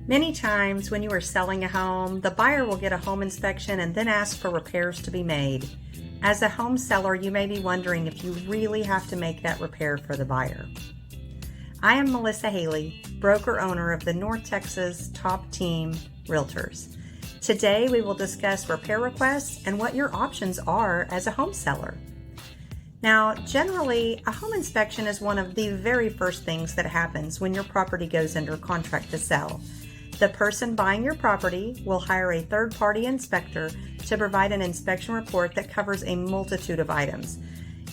Many times when you are selling a home, the buyer will get a home inspection and then ask for repairs to be made. As a home seller, you may be wondering if you really have to make that repair for the buyer. I am Melissa Haley, broker-owner of the North Texas Top Team Realtors. Today we will discuss repair requests and what your options are as a home seller. Now, generally, a home inspection is one of the very first things that happens when your property goes under contract to sell. The person buying your property will hire a third-party inspector to provide an inspection report that covers a multitude of items.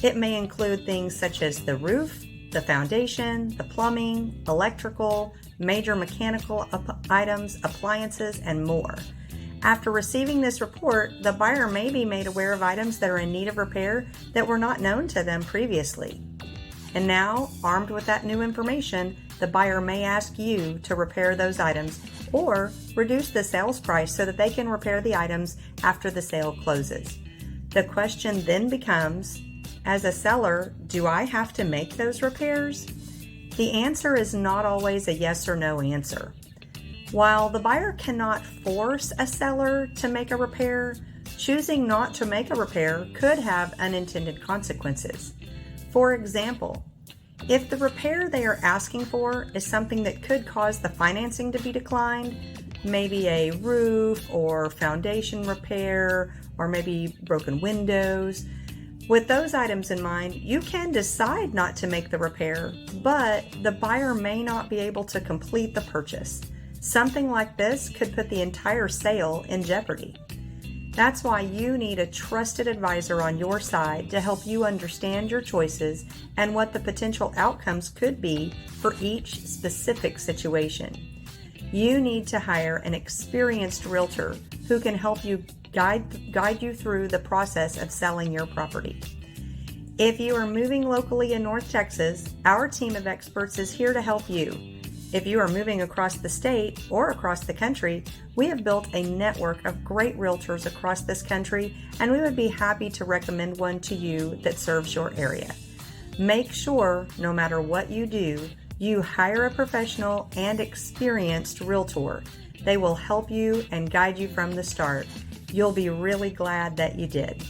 It may include things such as the roof, the foundation, the plumbing, electrical, major mechanical items, appliances, and more. After receiving this report, the buyer may be made aware of items that are in need of repair that were not known to them previously. And now, armed with that new information, the buyer may ask you to repair those items or reduce the sales price so that they can repair the items after the sale closes. The question then becomes, as a seller, do I have to make those repairs? The answer is not always a yes or no answer. While the buyer cannot force a seller to make a repair, choosing not to make a repair could have unintended consequences. For example, if the repair they are asking for is something that could cause the financing to be declined, maybe a roof or foundation repair, or maybe broken windows, with those items in mind, you can decide not to make the repair, but the buyer may not be able to complete the purchase. Something like this could put the entire sale in jeopardy. That's why you need a trusted advisor on your side to help you understand your choices and what the potential outcomes could be for each specific situation. You need to hire an experienced realtor who can help you guide you through the process of selling your property. If you are moving locally in North Texas, our team of experts is here to help you. If you are moving across the state or across the country, we have built a network of great realtors across this country, and we would be happy to recommend one to you that serves your area. Make sure, no matter what you do, you hire a professional and experienced realtor. They will help you and guide you from the start. You'll be really glad that you did.